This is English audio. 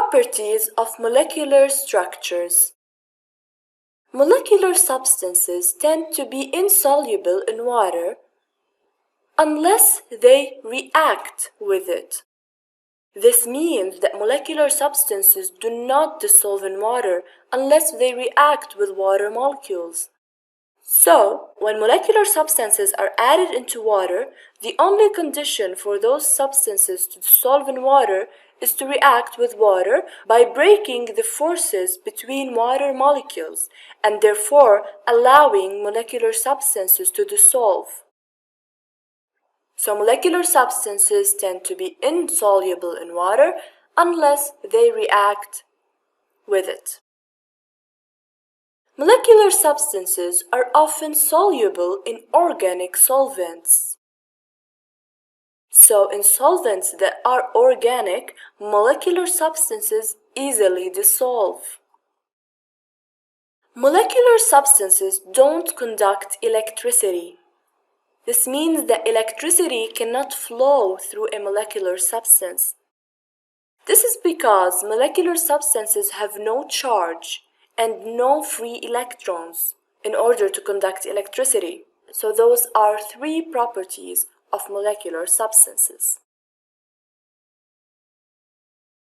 Properties of molecular structures. Molecular substances tend to be insoluble in water unless they react with it. This means that molecular substances do not dissolve in water unless they react with water molecules. So, when molecular substances are added into water, the only condition for those substances to dissolve in water is to react with water by breaking the forces between water molecules and therefore allowing molecular substances to dissolve. So molecular substances tend to be insoluble in water unless they react with it. Molecular substances are often soluble in organic solvents. So in solvents that are organic, molecular substances easily dissolve. Molecular substances don't conduct electricity. This means that electricity cannot flow through a molecular substance. This is because molecular substances have no charge and no free electrons in order to conduct electricity. So those are three properties of molecular substances.